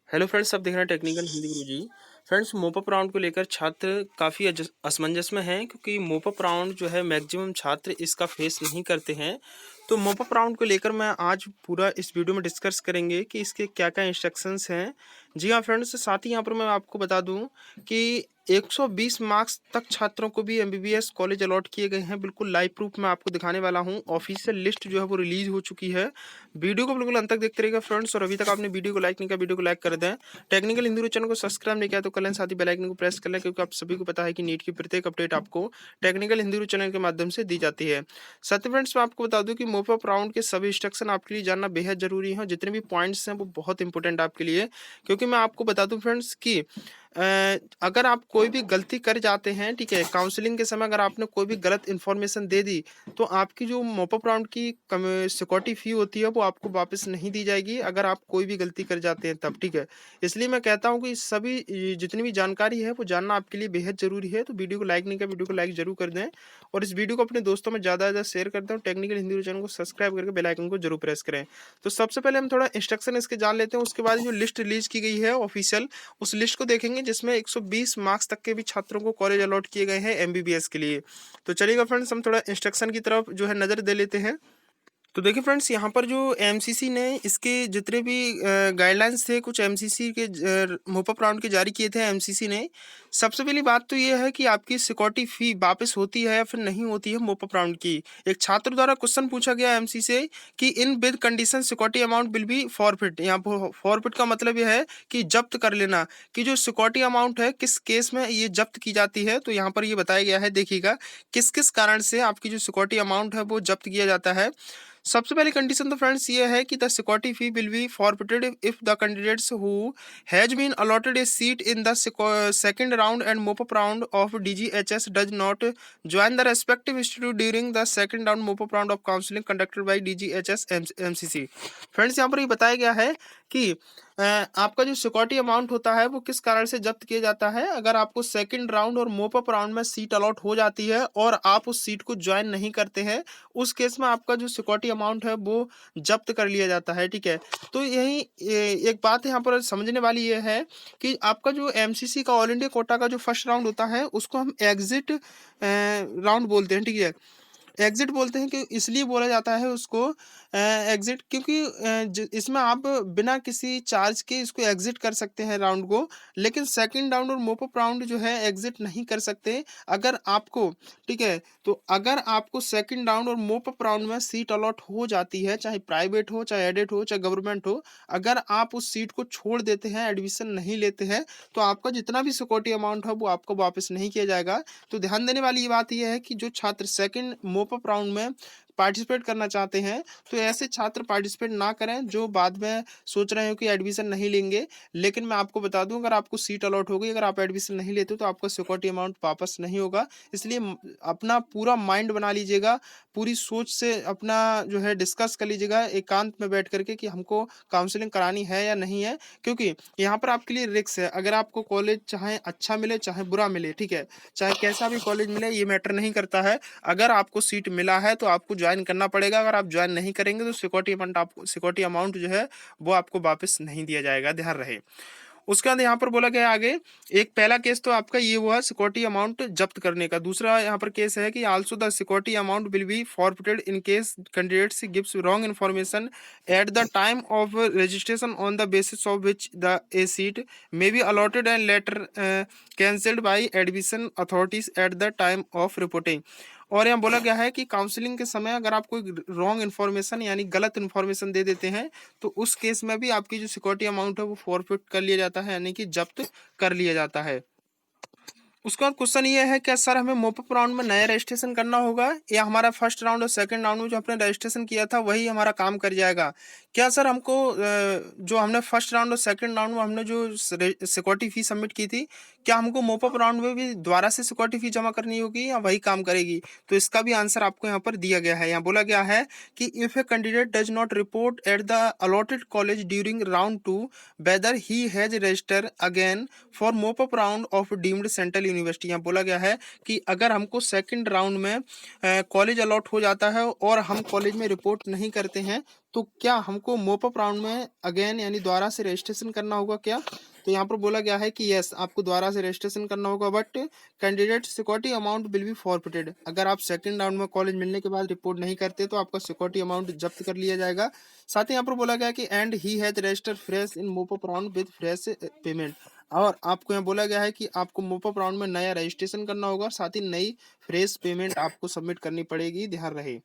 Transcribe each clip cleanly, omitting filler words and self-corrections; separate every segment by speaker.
Speaker 1: Hello friends, आप देख रहे हैं टेक्निकल हिंदी गुरुजी। फ्रेंड्स, मोपअप राउंड को लेकर छात्र काफ़ी असमंजस में हैं, क्योंकि मोपअप राउंड जो है मैक्सिमम छात्र इसका फेस नहीं करते हैं। तो मोपअप राउंड को लेकर मैं आज पूरा इस वीडियो में डिस्कस करेंगे कि इसके क्या क्या इंस्ट्रक्शंस हैं। जी हाँ फ्रेंड्स, साथ ही यहाँ पर मैं आपको बता दूं कि 120 मार्क्स तक छात्रों को भी एमबीबीएस कॉलेज अलॉट किए गए हैं। बिल्कुल लाइव प्रूफ मैं आपको दिखाने वाला हूँ। ऑफिशियल लिस्ट जो है वो रिलीज हो चुकी है। वीडियो को बिल्कुल अंत तक देखते रहिएगा फ्रेंड्स, और अभी तक आपने वीडियो को लाइक नहीं किया, वीडियो को लाइक कर दें। टेक्निकल हिंदी चैनल को सब्सक्राइब नहीं किया तो कर लें, साथ ही बेल आइकन को प्रेस कर लें, क्योंकि आप सभी को पता है कि नीट की प्रत्येक अपडेट आपको टेक्निकल हिंदी चैनल के माध्यम से दी जाती है। साथ ही फ्रेंड्स, मैं आपको बता दूं कि मोपअप राउंड के सभी इंस्ट्रक्शन आपके लिए जानना बेहद जरूरी है। जितने भी पॉइंट्स हैं वो बहुत इंपॉर्टेंट आपके लिए, क्योंकि मैं आपको बता दूं फ्रेंड्स कि अगर आप कोई भी गलती कर जाते हैं, ठीक है, काउंसलिंग के समय अगर आपने कोई भी गलत इन्फॉर्मेशन दे दी, तो आपकी जो मोपअप राउंड की सिक्योरिटी फी होती है वो आपको वापस नहीं दी जाएगी, अगर आप कोई भी गलती कर जाते हैं तब, ठीक है। इसलिए मैं कहता हूँ कि सभी जितनी भी जानकारी है वो जानना आपके लिए बेहद जरूरी है। तो वीडियो को लाइक नहीं किया, वीडियो को लाइक जरूर कर दें, और इस वीडियो को अपने दोस्तों में ज़्यादा से ज़्यादा शेयर कर दें, और टेक्निकल हिंदी चैनल को सब्सक्राइब करके बेल आइकन को जरूर प्रेस करें। तो सबसे पहले हम थोड़ा इंस्ट्रक्शन इसके जान लेते हैं, उसके बाद जो लिस्ट रिलीज की गई है ऑफिशियल, उस लिस्ट को देखेंगे, जिसमें 120 मार्क्स तक के भी छात्रों को कॉलेज अलॉट किए गए हैं एमबीबीएस के लिए। तो चलिएगा फ्रेंड्स, हम थोड़ा इंस्ट्रक्शन की तरफ जो है नज़र दे लेते हैं। तो देखिए फ्रेंड्स, यहाँ पर जो एमसीसी ने इसके जितने भी गाइडलाइंस थे, कुछ एमसीसी के मोपअप राउंड के जारी किए थे एमसीसी ने। सबसे पहली बात तो ये है कि आपकी सिक्योरिटी फी वापस होती है या फिर नहीं होती है मोपअप राउंड की। एक छात्र द्वारा क्वेश्चन पूछा गया एमसी से कि in with condition security amount will be forfeit. यहाँ पर फॉरफिट का मतलब यह है कि जब्त कर लेना, कि जो सिक्योरिटी अमाउंट है किस केस में ये जब्त की जाती है। तो यहाँ पर ये बताया गया है, देखिएगा किस किस कारण से आपकी जो सिक्योरिटी अमाउंट है वो जब्त किया जाता है। सबसे पहली कंडीशन तो फ्रेंड्स ये है कि the security fee will be forfeited if the candidates who has been allotted a seat in the second round and mop up round of DGHS does not join the respective institute during the second round mop up round of counselling conducted by DGHS MCC. Friends, यहाँ पर ये बताया गया है कि आपका जो security amount होता है वो किस कारण से जब्त किया जाता है। अगर आपको सेकंड राउंड और मोपअप राउंड में सीट अलॉट हो जाती है और आप उस सीट को ज्वाइन नहीं करते हैं, उस केस में आपका जो सिक्योरिटी अमाउंट है वो जब्त कर लिया जाता है, ठीक है। तो यही एक बात यहाँ पर समझने वाली ये है कि आपका जो एमसीसी का ऑल इंडिया कोटा का जो फर्स्ट राउंड होता है उसको हम एग्जिट राउंड बोलते हैं, ठीक है। एग्जिट बोलते हैं कि इसलिए बोला जाता है उसको एग्जिट, क्योंकि इसमें आप बिना किसी चार्ज के इसको एग्जिट कर सकते हैं राउंड को। लेकिन सेकंड राउंड और मोपअप राउंड जो है एग्जिट नहीं कर सकते अगर आपको, ठीक है। तो अगर आपको सेकंड राउंड और मोपअप राउंड में सीट अलॉट हो जाती है, चाहे प्राइवेट हो, चाहे एडेड हो, चाहे गवर्नमेंट हो, अगर आप उस सीट को छोड़ देते हैं, एडमिशन नहीं लेते हैं, तो आपका जितना भी सिक्योरिटी अमाउंट है वो आपको वापस नहीं किया जाएगा। तो ध्यान देने वाली ये बात यह है कि जो छात्र सेकंड मोपअप राउंड में पार्टिसिपेट करना चाहते हैं, तो ऐसे छात्र पार्टिसिपेट ना करें जो बाद में सोच रहे हो कि एडमिशन नहीं लेंगे। लेकिन मैं आपको बता दूं, अगर आपको सीट अलॉट हो गई, अगर आप एडमिशन नहीं लेते तो आपका सिक्योरिटी अमाउंट वापस नहीं होगा। इसलिए अपना पूरा माइंड बना लीजिएगा, पूरी सोच से अपना जो है डिस्कस कर लीजिएगा एकांत में बैठ करके कि हमको काउंसलिंग करानी है या नहीं है। क्योंकि यहाँ पर आपके लिए रिस्क है। अगर आपको कॉलेज चाहे अच्छा मिले चाहे बुरा मिले, ठीक है, चाहे कैसा भी कॉलेज मिले, ये मैटर नहीं करता है। अगर आपको सीट मिला है तो आपको ज्वाइन करना पड़ेगा। अगर आप ज्वाइन नहीं करेंगे तो सिक्योरिटी अमाउंट जो है वो आपको वापस नहीं दिया जाएगा, ध्यान रहे। उसके बाद यहाँ पर बोला गया आगे, एक पहला केस तो आपका ये हुआ सिक्योरिटी अमाउंट जब्त करने का। दूसरा यहाँ पर केस है कि also the security amount will be forfeited in case candidates gives wrong information at the time of registration on the basis of which the A seat may be allotted and later cancelled by admission authorities at the time of reporting. और यहाँ बोला गया है कि counselling के समय अगर आप कोई रॉन्ग इन्फॉर्मेशन यानी गलत इन्फॉर्मेशन दे देते हैं, तो उस केस में भी आपकी जो सिक्योरिटी अमाउंट है वो फॉरफिट कर लिया जाता है, यानी कि जब्त कर लिया जाता है। उसके बाद क्वेश्चन ये है, क्या सर हमें मोपअप राउंड में नया रजिस्ट्रेशन करना होगा, या हमारा फर्स्ट राउंड और सेकंड राउंड में जो हमने रजिस्ट्रेशन किया था वही हमारा काम कर जाएगा। क्या सर हमको जो हमने फर्स्ट राउंड और सेकंड राउंड में हमने जो सिक्योरिटी फी सबमिट की थी, क्या हमको मोपअप राउंड में भी दोबारा से सिक्योरिटी फी जमा करनी होगी या वही काम करेगी? तो इसका भी आंसर आपको यहाँ पर दिया गया है। यहाँ बोला गया है कि if a candidate does not report at the allotted college during round 2 weather he has register again for mop-up round of deemed central university. यहाँ बोला गया है कि अगर हमको सेकंड राउंड में कॉलेज अलॉट हो जाता है और हम कॉलेज में रिपोर्ट नहीं करते हैं तो क्या हमको मोपअप राउंड में अगेन यानी दोबारा से रजिस्ट्रेशन करना होगा क्या? तो यहाँ पर बोला गया है कि यस, आपको दोबारा से रजिस्ट्रेशन करना होगा, but candidate security amount will be forfeited. अगर आप सेकंड राउंड में कॉलेज मिलने के बाद रिपोर्ट नहीं करते तो आपका सिक्योरिटी अमाउंट जब्त कर लिया जाएगा। साथ ही यहाँ पर बोला गया कि and he has registered fresh in mop-up round with fresh payment. और आपको यहाँ बोला गया है कि आपको मोपअप राउंड में नया रजिस्ट्रेशन करना होगा, साथ ही नई फ्रेश पेमेंट आपको सबमिट करनी पड़ेगी, ध्यान रहे।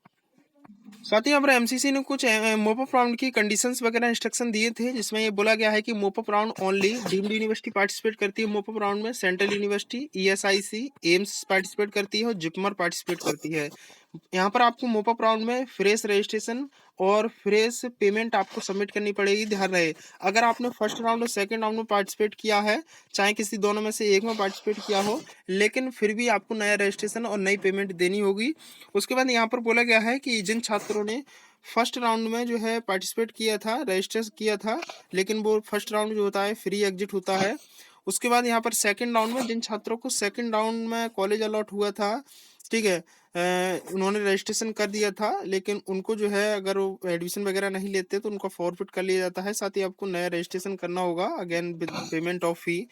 Speaker 1: साथ ही यहाँ पर एमसीसी ने कुछ मोपअप राउंड की कंडीशंस वगैरह इंस्ट्रक्शन दिए थे, जिसमें ये बोला गया है कि mop-up round only deemed university participate करती है मोपअप राउंड में, central university, ESIC, AIIMS participate करती है और जिपमर पार्टिसिपेट करती है। यहाँ पर आपको मोपअप राउंड में फ्रेश रजिस्ट्रेशन और फ्रेश पेमेंट आपको सबमिट करनी पड़ेगी, ध्यान रहे। अगर आपने फर्स्ट राउंड और सेकंड राउंड में पार्टिसिपेट किया है, चाहे किसी दोनों में से एक में पार्टिसिपेट किया हो, लेकिन फिर भी आपको नया रजिस्ट्रेशन और नई पेमेंट देनी होगी। उसके बाद यहाँ पर बोला गया है कि जिन छात्रों ने फर्स्ट राउंड में जो है पार्टिसिपेट किया था, रजिस्टर किया था, लेकिन वो फर्स्ट राउंड जो होता है फ्री एग्जिट होता है। उसके बाद यहाँ पर सेकंड राउंड में जिन छात्रों को सेकंड राउंड में कॉलेज अलॉट हुआ था, ठीक है, उन्होंने रजिस्ट्रेशन कर दिया था, लेकिन उनको जो है अगर वो एडमिशन वगैरह नहीं लेते तो उनका फॉरफिट कर लिया जाता है। साथ ही आपको नया रजिस्ट्रेशन करना होगा अगेन विद पेमेंट ऑफ फी।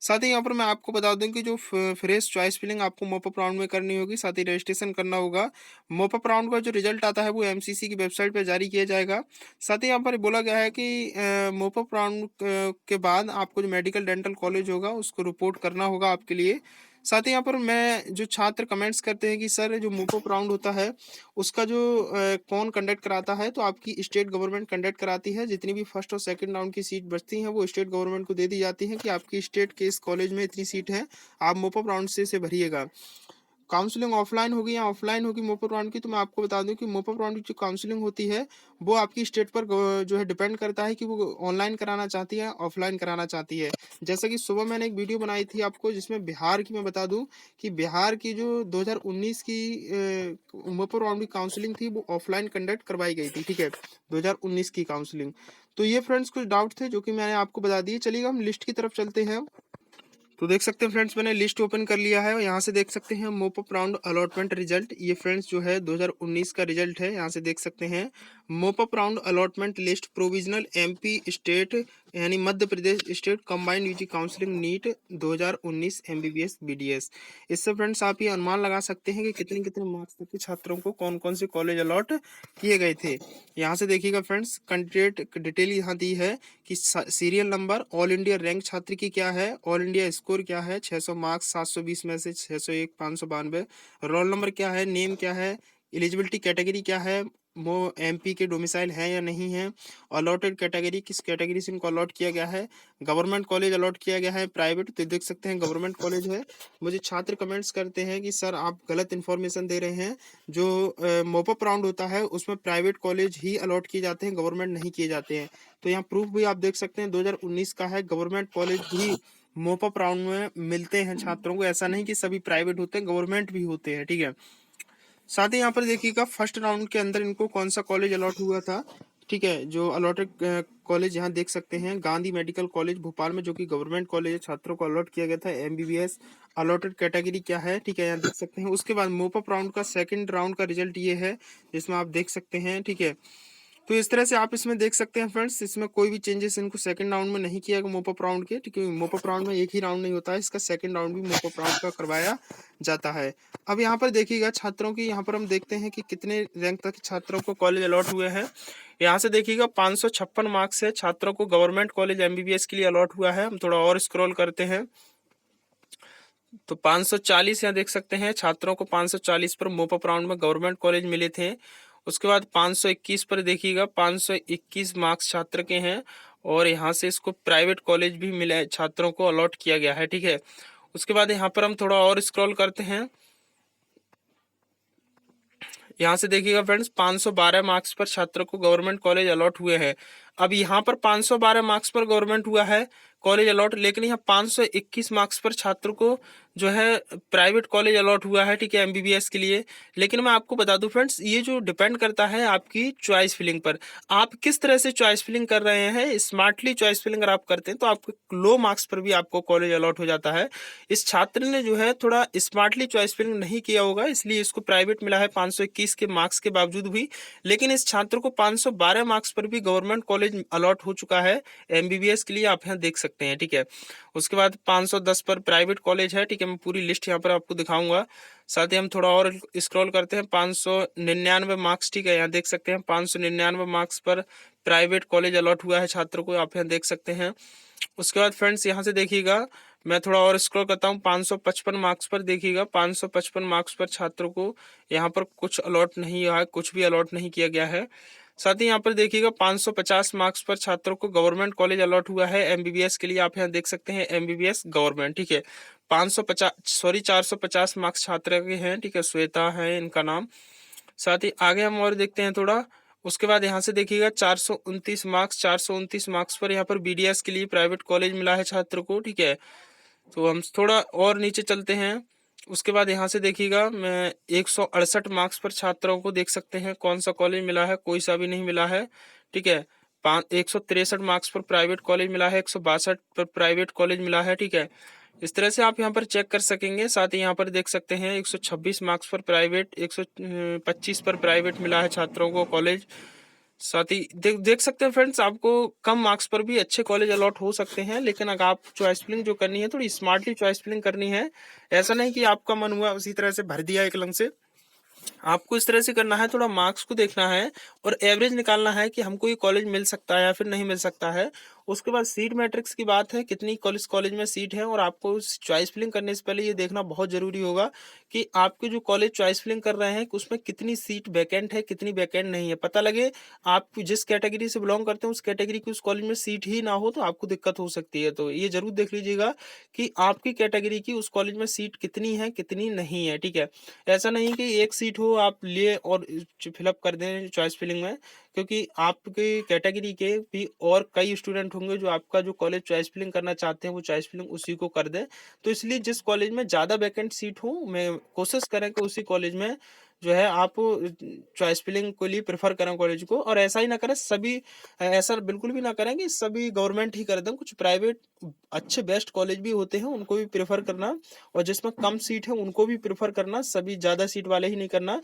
Speaker 1: साथ ही यहाँ पर मैं आपको बता दूं कि जो फ्रेश चॉइस फिलिंग आपको मोपअप राउंड में करनी होगी, साथ ही रजिस्ट्रेशन करना होगा। मोपअप राउंड का जो रिजल्ट आता है वो एमसीसी की वेबसाइट पर जारी किया जाएगा। साथ ही यहाँ पर बोला गया है कि मोपअप राउंड के बाद आपको जो मेडिकल डेंटल कॉलेज होगा उसको रिपोर्ट करना होगा आपके लिए। साथ ही यहाँ पर मैं जो छात्र कमेंट्स करते हैं कि सर जो मोपअप राउंड होता है उसका जो कौन कंडक्ट कराता है, तो आपकी स्टेट गवर्नमेंट कंडक्ट कराती है। जितनी भी फर्स्ट और सेकंड राउंड की सीट बचती हैं वो स्टेट गवर्नमेंट को दे दी जाती हैं कि आपकी स्टेट के इस कॉलेज में इतनी सीट है, आप मोपअप राउंड से भरिएगा। काउंसलिंग ऑफलाइन होगी या ऑफलाइन होगी मोपअप राउंड की, तो मैं आपको बता दूं कि मोपअप राउंड की जो काउंसलिंग होती है वो आपकी स्टेट पर जो है डिपेंड करता है कि वो ऑनलाइन कराना चाहती है ऑफलाइन कराना चाहती है। जैसा कि सुबह मैंने एक वीडियो बनाई थी आपको जिसमें बिहार की मैं बता दूं कि बिहार की जो 2019 की मोपअप राउंड की काउंसलिंग थी वो ऑफलाइन कंडक्ट करवाई गई थी, ठीक है, 2019 की काउंसलिंग। तो ये फ्रेंड्स कुछ डाउट थे जो कि मैंने आपको बता दिए। चलिएगा हम लिस्ट की तरफ चलते हैं। तो देख सकते हैं फ्रेंड्स मैंने लिस्ट ओपन कर लिया है और यहाँ से देख सकते हैं मोपअप राउंड अलॉटमेंट रिजल्ट। ये फ्रेंड्स जो है 2019 का रिजल्ट है, यहाँ से देख सकते हैं mop up round allotment list provisional MP state यानी Madhya Pradesh state combined UG counselling NEET 2019 MBBS BDS. इससे फ्रेंड्स आप ये अनुमान लगा सकते हैं कि कितने कितने मार्क्स तक के छात्रों को कौन कौन से कॉलेज अलॉट किए गए थे। यहाँ से देखिएगा फ्रेंड्स कैंडिडेट डिटेल यहाँ दी है कि serial number, all India rank छात्र की क्या है, ऑल इंडिया स्कोर क्या है, 600 मार्क्स 720 में से 601 592, रोल नंबर क्या है, नेम क्या है, एलिजिबिलिटी कैटेगरी क्या है, वो एमपी के डोमिसाइल है या नहीं है, अलॉटेड कैटेगरी किस कैटेगरी से इनको अलॉट किया गया है, गवर्नमेंट कॉलेज अलॉट किया गया है प्राइवेट, तो देख सकते हैं गवर्नमेंट कॉलेज है। मुझे छात्र कमेंट्स करते हैं कि सर आप गलत इन्फॉर्मेशन दे रहे हैं, जो मोपअप राउंड होता है उसमें प्राइवेट कॉलेज ही अलॉट किए जाते हैं, गवर्नमेंट नहीं किए जाते हैं। तो यहाँ प्रूफ भी आप देख सकते हैं 2019 का है, गवर्नमेंट कॉलेज भी मोपअप राउंड में मिलते हैं छात्रों को, ऐसा नहीं कि सभी प्राइवेट होते हैं, गवर्नमेंट भी होते हैं, ठीक है। साथ ही यहाँ पर देखिएगा फर्स्ट राउंड के अंदर इनको कौन सा कॉलेज अलॉट हुआ था, ठीक है, जो अलॉटेड कॉलेज यहाँ देख सकते हैं गांधी मेडिकल कॉलेज भोपाल में जो कि गवर्नमेंट कॉलेज है, छात्रों को अलॉट किया गया था एमबीबीएस। अलॉटेड कैटेगरी क्या है, ठीक है, यहाँ देख सकते हैं। उसके बाद मोपअप राउंड का सेकंड राउंड का रिजल्ट ये है जिसमें आप देख सकते हैं, ठीक है। तो इस तरह से आप इसमें देख सकते हैं फ्रेंड्स, इसमें कोई भी चेंजेस इनको सेकंड राउंड में नहीं किया गया मोपअप राउंड के, ठीक है। मोपअप राउंड में एक ही राउंड नहीं होता है, इसका सेकंड राउंड भी मोपअप राउंड का करवाया जाता है। अब यहाँ पर देखिएगा छात्रों की, यहाँ पर हम देखते हैं कि कितने रैंक तक छात्रों को कॉलेज अलॉट हुए हैं। यहाँ से देखिएगा 556 मार्क्स से छात्रों को गवर्नमेंट कॉलेज एमबीबीएस के लिए अलॉट हुआ है। हम थोड़ा और स्क्रॉल करते हैं तो 540 यहाँ देख सकते हैं छात्रों को 540 पर मोपअप राउंड में गवर्नमेंट कॉलेज मिले थे। उसके बाद 521 पर देखिएगा 521 मार्क्स छात्र के हैं और यहाँ से इसको प्राइवेट कॉलेज भी मिला, छात्रों को अलॉट किया गया है, ठीक है। उसके बाद यहाँ पर हम थोड़ा और स्क्रॉल करते हैं, यहाँ से देखिएगा फ्रेंड्स 512 मार्क्स पर छात्रों को गवर्नमेंट कॉलेज अलॉट हुए हैं। अब यहाँ पर 512 मार्क्स पर गवर्नमेंट हुआ है कॉलेज अलॉट, लेकिन यहाँ 521 मार्क्स पर छात्र को जो है प्राइवेट कॉलेज अलॉट हुआ है, ठीक है, एमबीबीएस के लिए। लेकिन मैं आपको बता दूं फ्रेंड्स, ये जो डिपेंड करता है आपकी चॉइस फिलिंग पर, आप किस तरह से चॉइस फिलिंग कर रहे हैं। स्मार्टली चॉइस फिलिंग अगर आप करते हैं तो आपको लो मार्क्स पर भी आपको कॉलेज अलॉट हो जाता है। इस छात्र ने जो है थोड़ा स्मार्टली चॉइस फिलिंग नहीं किया होगा, इसलिए इसको प्राइवेट मिला है 521 के मार्क्स के बावजूद भी। लेकिन इस छात्र को 512 मार्क्स पर भी गवर्नमेंट कॉलेज अलॉट हो चुका है एमबीबीएस के लिए, आप यहाँ देख सकते हैं, ठीक है। उसके बाद 510 पर प्राइवेट कॉलेज है, ठीक है, मैं पूरी लिस्ट यहाँ पर आपको दिखाऊंगा। साथ ही हम थोड़ा और स्क्रॉल करते हैं, 599 मार्क्स, ठीक है, यहाँ देख सकते हैं 599 मार्क्स पर प्राइवेट कॉलेज अलॉट हुआ है छात्र को, आप यहाँ देख सकते हैं। उसके बाद फ्रेंड्स यहाँ से देखिएगा, मैं थोड़ा और स्क्रॉल करता हूँ, 555 मार्क्स पर देखिएगा, 555 मार्क्स पर छात्रों को यहाँ पर कुछ अलॉट नहीं हुआ है, कुछ भी अलॉट नहीं किया गया है। साथ ही यहाँ पर देखिएगा 550 मार्क्स पर छात्रों को गवर्नमेंट कॉलेज अलॉट हुआ है एमबीबीएस के लिए, आप यहाँ देख सकते हैं एमबीबीएस गवर्नमेंट, ठीक है। 450 मार्क्स छात्र के हैं, ठीक है, श्वेता है इनका नाम। साथ ही आगे हम और देखते हैं थोड़ा। उसके बाद यहाँ से देखिएगा 429 मार्क्स पर यहाँ पर बीडीएस के लिए प्राइवेट कॉलेज मिला है छात्र को, ठीक है। तो हम थोड़ा और नीचे चलते हैं। उसके बाद यहाँ से देखिएगा, मैं 168 मार्क्स पर छात्रों को देख सकते हैं कौन सा कॉलेज मिला है, कोई सा भी नहीं मिला है, ठीक है। 163 मार्क्स पर प्राइवेट कॉलेज मिला है, 162 पर प्राइवेट कॉलेज मिला है, ठीक है। इस तरह से आप यहाँ पर चेक कर सकेंगे। साथ ही यहाँ पर देख सकते हैं 126 मार्क्स पर प्राइवेट, 125 पर प्राइवेट मिला है छात्रों को कॉलेज। साथ ही देख सकते हैं फ्रेंड्स, आपको कम मार्क्स पर भी अच्छे कॉलेज अलॉट हो सकते हैं, लेकिन अगर आप चॉइस फिलिंग जो करनी है थोड़ी स्मार्टली चॉइस फिलिंग करनी है। ऐसा नहीं कि आपका मन हुआ उसी तरह से भर दिया एक लंग से, आपको इस तरह से करना है, थोड़ा मार्क्स को देखना है और एवरेज निकालना है कि हमको ये कॉलेज मिल सकता है या फिर नहीं मिल सकता है। उसके बाद सीट मैट्रिक्स की बात है, कितनी कॉलेज में सीट है, और आपको चॉइस फिलिंग करने से पहले ये देखना बहुत जरूरी होगा कि आपके जो कॉलेज चॉइस फिलिंग कर रहे हैं उसमें कितनी सीट वैकेंट है, कितनी वैकेंट नहीं है। पता लगे आप जिस कैटेगरी से बिलोंग करते हैं उस कैटेगरी की उस कॉलेज में सीट ही ना हो तो आपको दिक्कत हो सकती है। तो ये जरूर देख लीजिएगा कि आपकी कैटेगरी की उस कॉलेज में सीट कितनी है कितनी नहीं है, ठीक है। ऐसा नहीं कि एक सीट हो आप लिए और फिलअप कर दें चॉइस फिलिंग में, क्योंकि आपके कैटेगरी के भी और कई स्टूडेंट होंगे जो आपका जो कॉलेज चॉइस फिलिंग करना चाहते हैं वो चॉइस फिलिंग उसी को कर दें। तो इसलिए जिस कॉलेज में ज़्यादा वैकेंट सीट हो, मैं कोशिश करें कि उसी कॉलेज में जो है आप चॉइस फिलिंग के लिए प्रेफर करें कॉलेज को। और ऐसा ही ना करें सभी, ऐसा बिल्कुल भी ना करें कि सभी गवर्नमेंट ही कर दें, कुछ प्राइवेट अच्छे बेस्ट कॉलेज भी होते हैं उनको भी प्रेफर करना, और जिसमें कम सीट है उनको भी प्रेफर करना, सभी ज़्यादा सीट वाले ही नहीं करना।